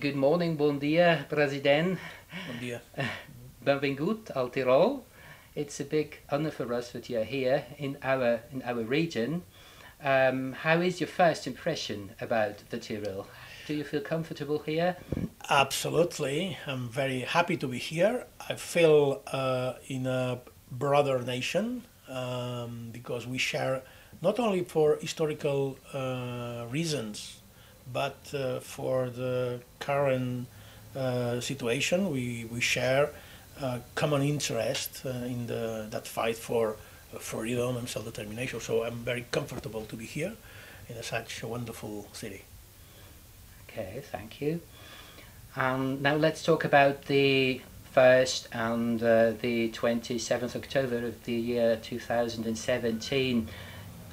Good morning, bon dia, President. Bon dia. Benvingut al Tirol. It's a big honor for us that you're here in our region. How is your first impression about the Tyrol? Do you feel comfortable here? Absolutely. I'm very happy to be here. I feel in a brother nation because we share not only for historical reasons, but for the current situation. We share common interest in that fight for freedom and self-determination. So I'm very comfortable to be here in such a wonderful city. Okay, thank you. Now let's talk about the 1st and the 27th October of the year 2017.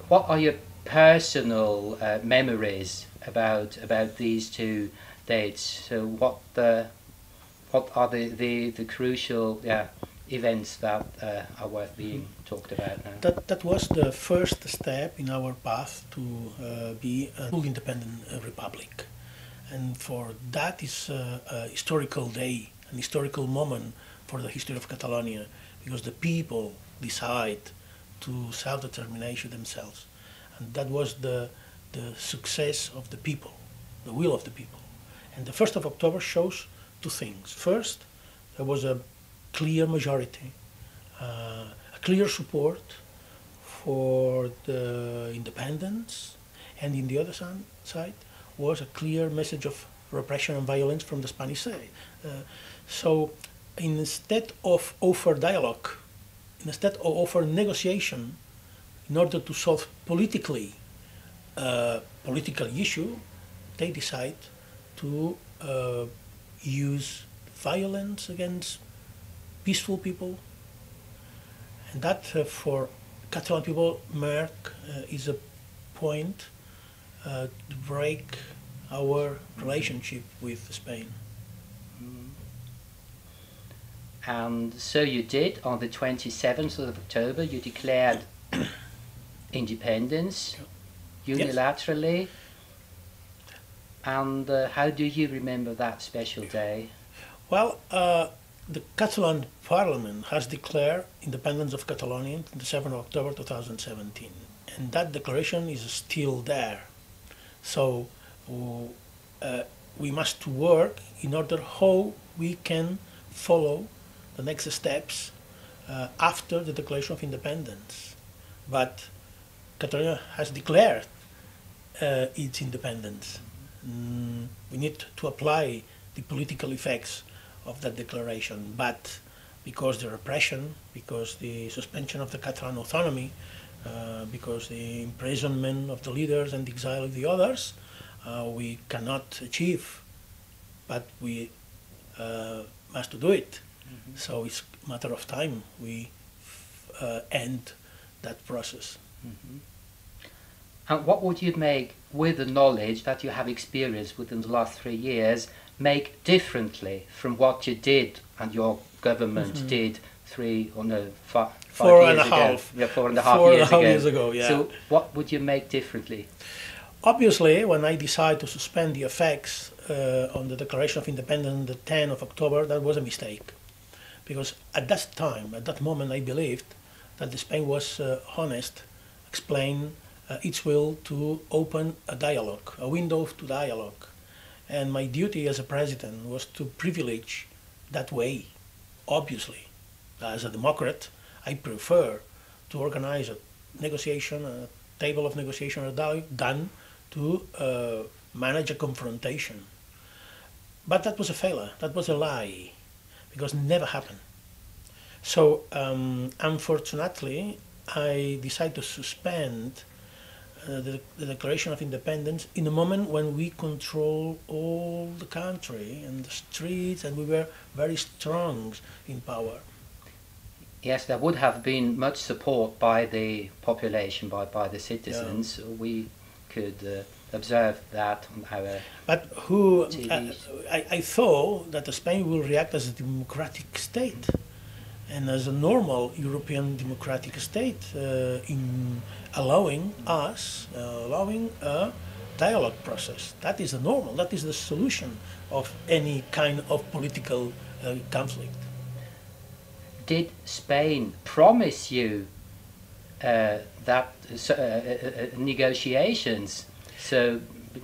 What are your personal memories about these two dates? So what are the crucial events that are worth being talked about now? That was the first step in our path to be a full independent republic. And for that is a historical day, an historical moment for the history of Catalonia, because the people decide to self-determination themselves. And that was the success of the people, the will of the people. And the 1st of October shows two things. First, there was a clear majority, a clear support for the independence, and in the other side was a clear message of repression and violence from the Spanish side. So instead of offer dialogue, instead of offer negotiation in order to solve politically political issue, they decide to use violence against peaceful people. And that for Catalan people is a point to break our relationship with Spain. And so you did. On the 27th of October, you declared independence unilaterally. Yes. And how do you remember that special day? Well, the Catalan Parliament has declared independence of Catalonia on the 7th of October 2017. And that declaration is still there. So we must work in order how we can follow the next steps after the declaration of independence. But Catalonia has declared its independence. We need to apply the political effects of that declaration, but because the repression, because the suspension of the Catalan autonomy, because the imprisonment of the leaders and the exile of the others, we cannot achieve, but we must do it. Mm-hmm. So it's a matter of time we end that process. Mm-hmm. And what would you make, with the knowledge that you have experienced within the last 3 years, make differently from what you did and your government did 5 years ago? 4.5 years ago, yeah. So what would you make differently? Obviously, when I decided to suspend the effects on the Declaration of Independence on the 10th of October, that was a mistake. Because at that time, at that moment, I believed that Spain was honest, explained its will to open a dialogue, a window to dialogue. And my duty as a president was to privilege that way, obviously. As a Democrat, I prefer to organize a negotiation, a table of negotiation or dialogue done to manage a confrontation. But that was a failure, that was a lie, because it never happened. So unfortunately, I decided to suspend the Declaration of Independence in a moment when we control all the country and the streets, and we were very strong in power. Yes, there would have been much support by the population, by the citizens. Yeah. We could observe that on our But who I thought that Spain will react as a democratic state and as a normal European democratic state in allowing us, allowing a dialogue process. That is the normal, that is the solution of any kind of political conflict. Did Spain promise you that negotiations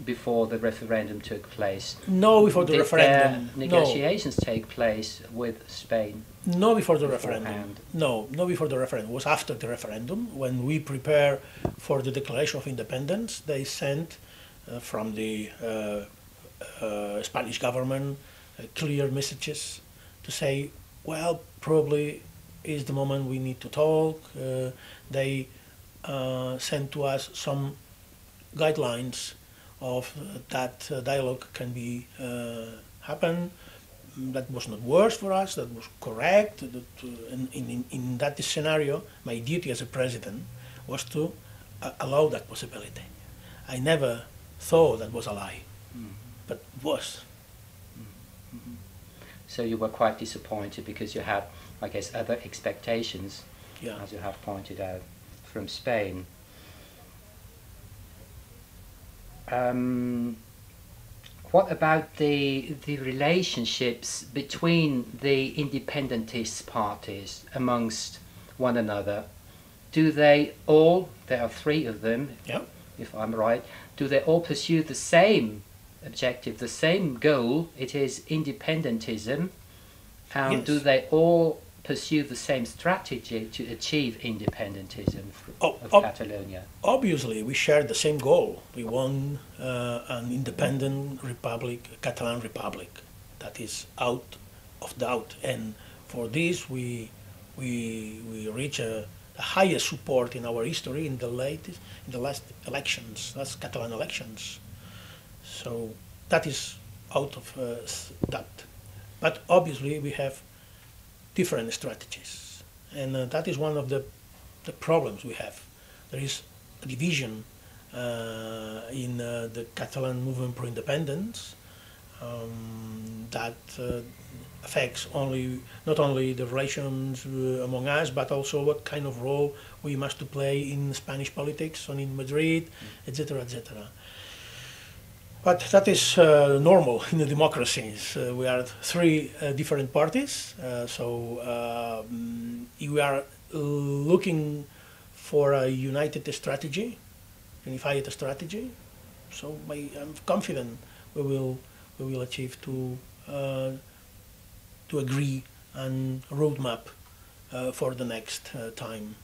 before the referendum took place? No, before the referendum. Did negotiations take place with Spain? No, before the beforehand? referendum. No, before the referendum. It was after the referendum. When we prepare for the Declaration of Independence, they sent from the Spanish government clear messages to say, well, probably is the moment we need to talk. They sent to us some guidelines of that dialogue can be happen. That was not worse for us, that was correct. In that scenario, my duty as a president was to allow that possibility. I never thought that was a lie, but it was. So you were quite disappointed because you had, I guess, other expectations, Yeah. as you have pointed out, from Spain. What about the relationships between the independentist parties amongst one another? Do they all, there are three of them, Yeah. if I'm right, do they all pursue the same objective, the same goal? It is independentism. And Yes. do they all pursue the same strategy to achieve independentism of Catalonia? Obviously, we share the same goal. We want an independent republic, a Catalan republic, that is out of doubt. And for this, we reach the highest support in our history in the last elections, last Catalan elections. So that is out of doubt. But obviously, we have different strategies, and that is one of the problems we have. There is a division in the Catalan movement for independence that affects not only the relations among us, but also what kind of role we must to play in Spanish politics and in Madrid, etc., etc. But that is normal in the democracies. We are three different parties, so we are looking for a united strategy, unified strategy. So I'm confident we will achieve to agree on a roadmap for the next time.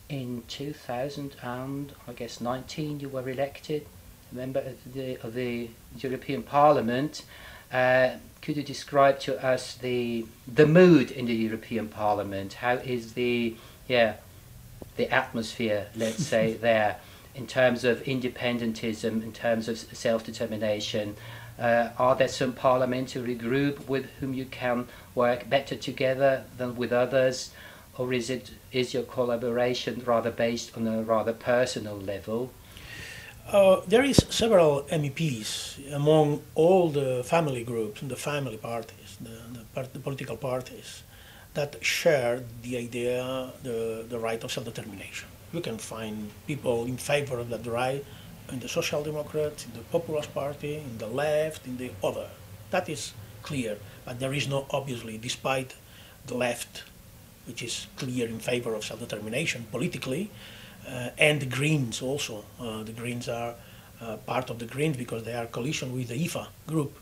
In 2019, you were elected a member of the European Parliament. Could you describe to us the mood in the European Parliament? How is the atmosphere, let's say, there in terms of independentism, in terms of self-determination? Are there some parliamentary group with whom you can work better together than with others? Or is your collaboration rather based on a rather personal level? There is several MEPs among all the family groups and the family parties, the political parties, that share the idea, the right of self-determination. You can find people in favor of that right in the Social Democrats, in the Populist Party, in the left, in the other. That is clear, but there is no, obviously, despite the left, which is clear in favor of self-determination politically, and the Greens also. The Greens are part of the Greens because they are coalition with the IFA group.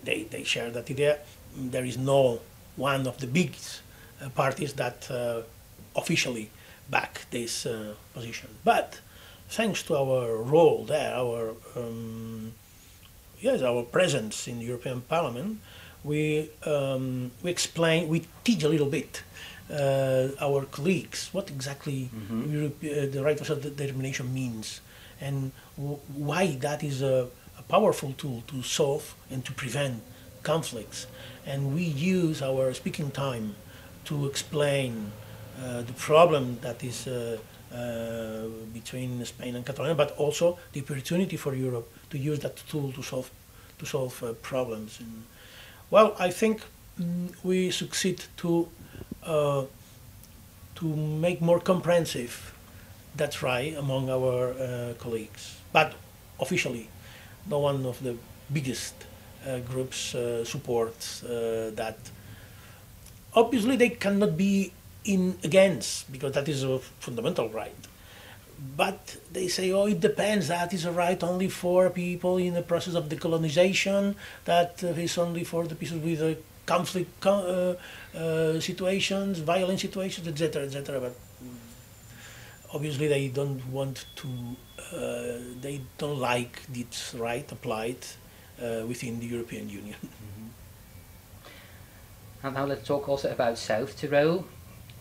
They share that idea. There is no one of the big parties that officially back this position. But thanks to our role there, our presence in the European Parliament, we explain, we teach a little bit our colleagues what exactly the right of self-determination means, and why that is a powerful tool to solve and to prevent conflicts. And we use our speaking time to explain the problem that is between Spain and Catalonia, but also the opportunity for Europe to use that tool to solve problems. And, well, I think we succeed to make more comprehensive that's right among our colleagues. But officially, no one of the biggest groups supports that. Obviously, they cannot be against, because that is a fundamental right. But they say, oh, it depends, that is a right only for people in the process of decolonization, that is only for the people with conflict situations, violent situations, etc., etc. But obviously they don't want to, they don't like this right applied within the European Union. Mm-hmm. And now let's talk also about South Tyrol.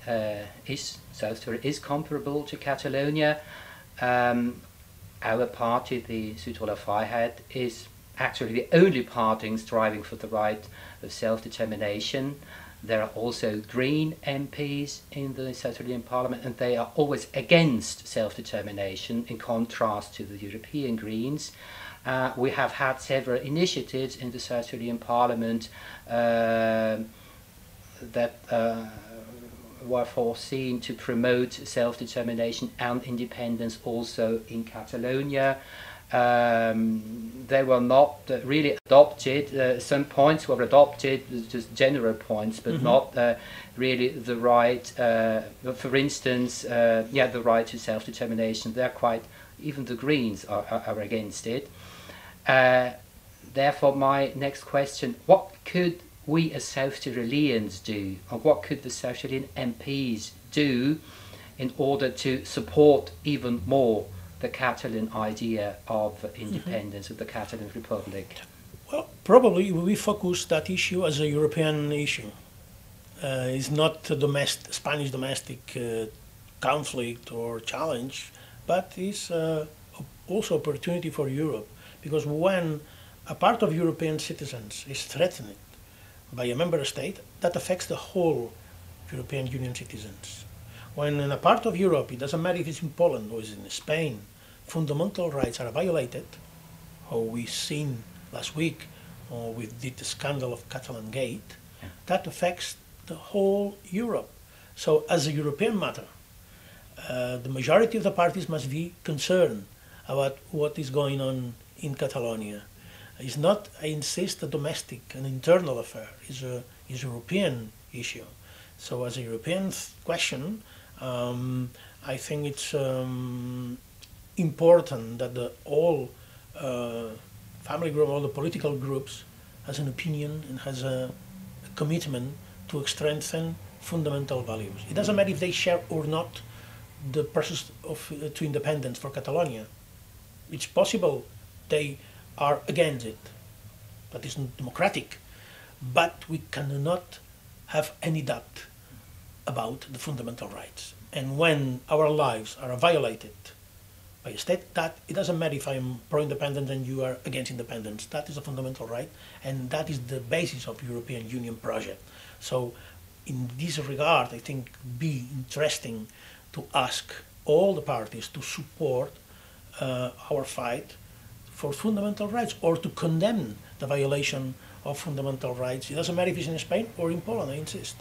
South Tyrol is comparable to Catalonia. Our party, the Süd-Tiroler Freiheit, is actually the only party striving for the right of self-determination. There are also Green MPs in the South Tyrolean Parliament, and they are always against self-determination, in contrast to the European Greens. We have had several initiatives in the South Tyrolean Parliament that were foreseen to promote self-determination and independence also in Catalonia. They were not really adopted. Some points were adopted, just general points, but not really the right, for instance, the right to self-determination. They're quite, even the Greens are against it. Therefore, my next question, what could we as South Tyroleans do, or what could the South Tyrolean MPs do in order to support even more the Catalan idea of independence of the Catalan Republic? Well, probably we focus that issue as a European issue. It's not a Spanish domestic conflict or challenge, but it's also opportunity for Europe, because when a part of European citizens is threatened by a member state, that affects the whole European Union citizens. When in a part of Europe, it doesn't matter if it's in Poland or it's in Spain, fundamental rights are violated, or we've seen last week with the scandal of Catalan Gate, that affects the whole Europe. So as a European matter, the majority of the parties must be concerned about what is going on in Catalonia. It's not, I insist, a domestic, an internal affair. It's a European issue. So as a European question, I think it's important that all family groups, all the political groups, has an opinion and has a commitment to strengthen fundamental values. It doesn't matter if they share or not the process to independence for Catalonia. It's possible they are against it. That isn't democratic. But we cannot have any doubt about the fundamental rights. And when our lives are violated by a state, that it doesn't matter if I'm pro-independent and you are against independence. That is a fundamental right, and that is the basis of European Union project. So in this regard, I think it would be interesting to ask all the parties to support our fight for fundamental rights, or to condemn the violation of fundamental rights. It doesn't matter if it's in Spain or in Poland, I insist.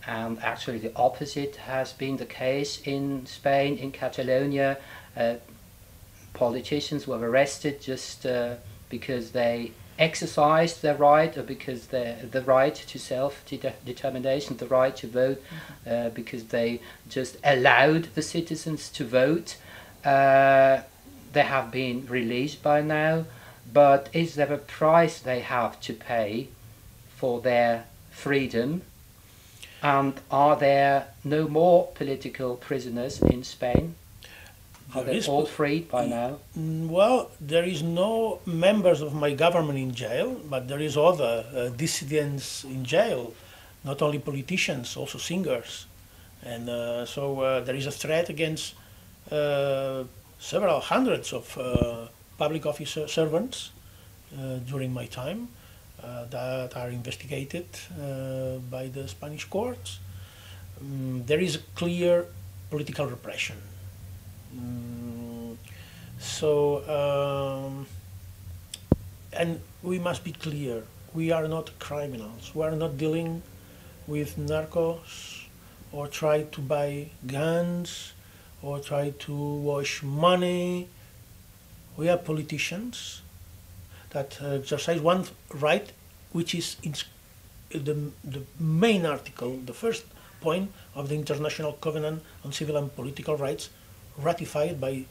And actually the opposite has been the case in Spain, in Catalonia. Politicians were arrested just because they exercised their right, or because the right to self-determination, the right to vote, because they just allowed the citizens to vote. They have been released by now, but is there a price they have to pay for their freedom? And are there no more political prisoners in Spain? Are they all freed by now? Well, there is no members of my government in jail, but there is other dissidents in jail, not only politicians, also singers. And so there is a threat against several hundreds of public office servants during my time that are investigated by the Spanish courts. There is a clear political repression. And we must be clear, we are not criminals. We are not dealing with narcos or try to buy guns, or try to wash money. We are politicians that exercise one right, which is in the main article, the first point of the International Covenant on Civil and Political Rights, ratified by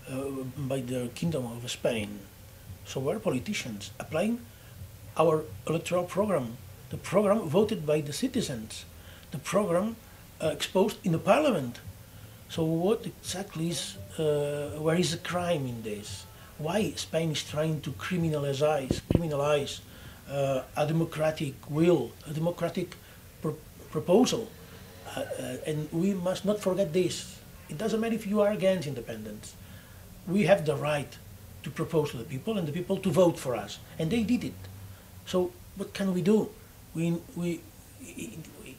the Kingdom of Spain. So we're politicians applying our electoral program, the program voted by the citizens, the program exposed in the parliament. So what exactly is, where is the crime in this? Why Spain is trying to criminalize a democratic will, a democratic proposal? And we must not forget this. It doesn't matter if you are against independence. We have the right to propose to the people and the people to vote for us. And they did it. So what can we do?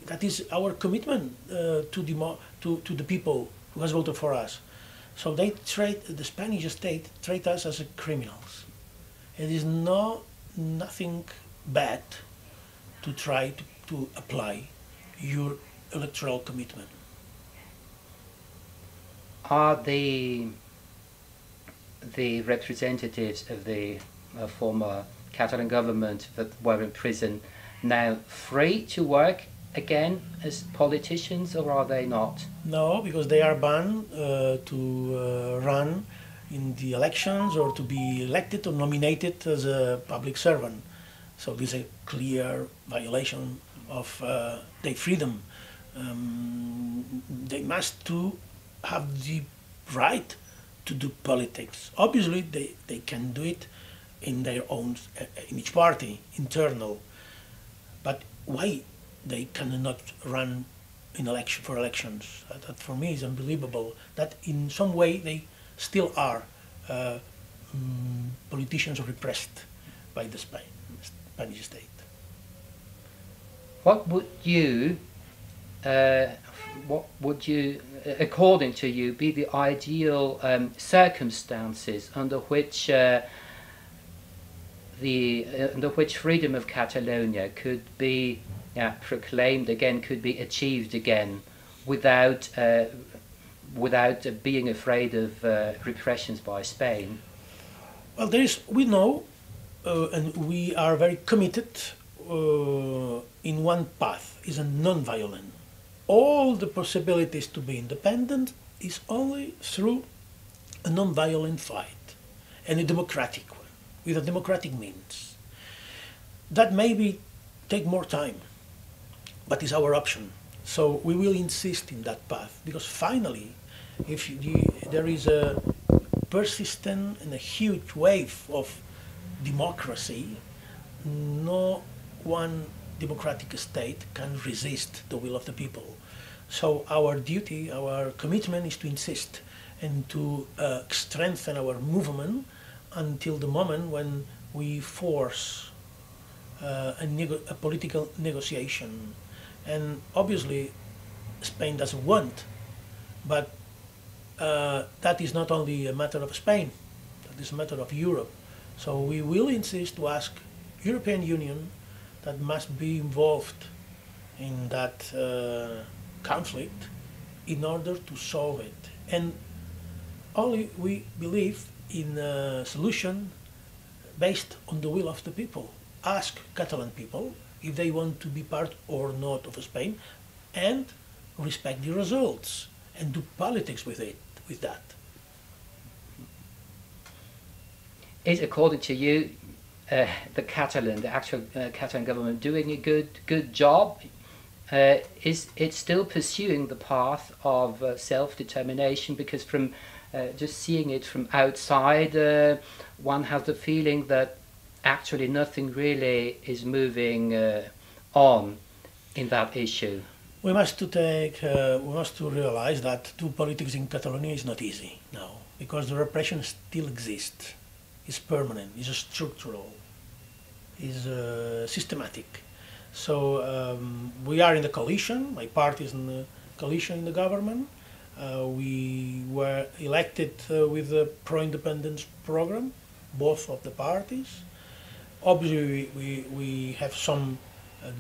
That is our commitment to the people who has voted for us. So they the Spanish state treat us as criminals. It is nothing bad to try to apply your electoral commitment. Are the representatives of the former Catalan government that were in prison now free to work again as politicians, or are they not? No, because they are banned to run in the elections or to be elected or nominated as a public servant. So this is a clear violation of their freedom. They must have the right to do politics. Obviously, they can do it in their own, in each party, internal. But why they cannot run in for elections? That for me is unbelievable. That in some way they still are politicians repressed by the Spanish state. What would you, according to you, be the ideal circumstances under which freedom of Catalonia could be proclaimed again, could be achieved again, without being afraid of repressions by Spain? Well, we know, and we are very committed in one path, is a non-violent. All the possibilities to be independent is only through a non-violent fight, and a democratic one, with a democratic means. That maybe take more time, but is our option. So we will insist in that path, because finally, if there is a persistent and a huge wave of democracy, no one democratic state can resist the will of the people. So our duty, our commitment is to insist and to strengthen our movement until the moment when we force a political negotiation. And obviously Spain doesn't want, but that is not only a matter of Spain, that is a matter of Europe. So we will insist to ask European Union that must be involved in that conflict in order to solve it. And only we believe in a solution based on the will of the people. Ask Catalan people if they want to be part or not of Spain, and respect the results and do politics with that. Is, according to you, the actual Catalan government doing a good job? Is it still pursuing the path of self-determination? Because from just seeing it from outside, one has the feeling that actually nothing really is moving on in that issue. We must realize that do politics in Catalonia is not easy now, because the repression still exists. It's permanent, it's structural, it's systematic. So we are in the coalition. My party is in the coalition in the government. We were elected with the pro-independence program, both of the parties. Obviously, we have some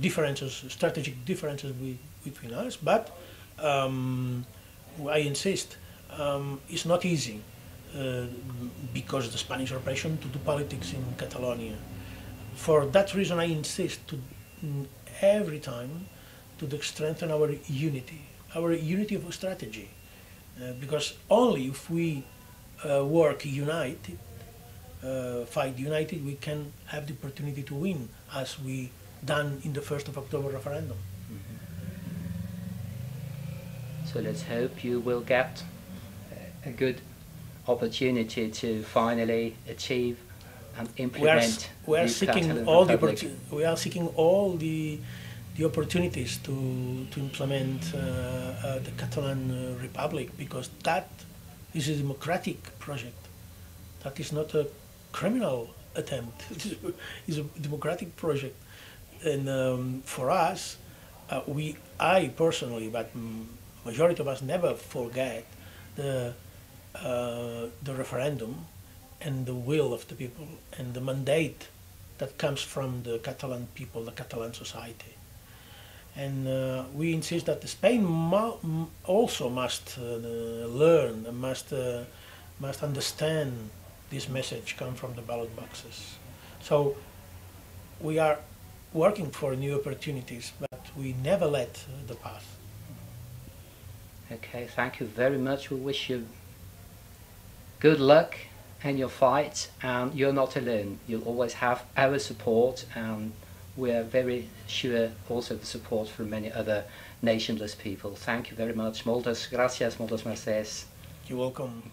differences, strategic differences between us, but I insist, it's not easy because of the Spanish repression to do politics in Catalonia. For that reason, I insist to every time to strengthen our unity of strategy, because only if we work united, fight united, we can have the opportunity to win, as we done in the 1st of October referendum. So let's hope you will get a good opportunity to finally achieve and implement. We are seeking all the opportunities to implement the Catalan Republic, because that is a democratic project. That is not a criminal attempt. It's a democratic project, and for us, I personally, but majority of us never forget the referendum and the will of the people and the mandate that comes from the Catalan people, the Catalan society. And we insist that Spain also must learn and must understand this message come from the ballot boxes. So we are working for new opportunities, but we never let the path. Okay, thank you very much. We wish you good luck in your fight, and you're not alone. You'll always have our support, and we are very sure also the support from many other nationless people. Thank you very much. Moltes gracias, moltes mercés. You're welcome.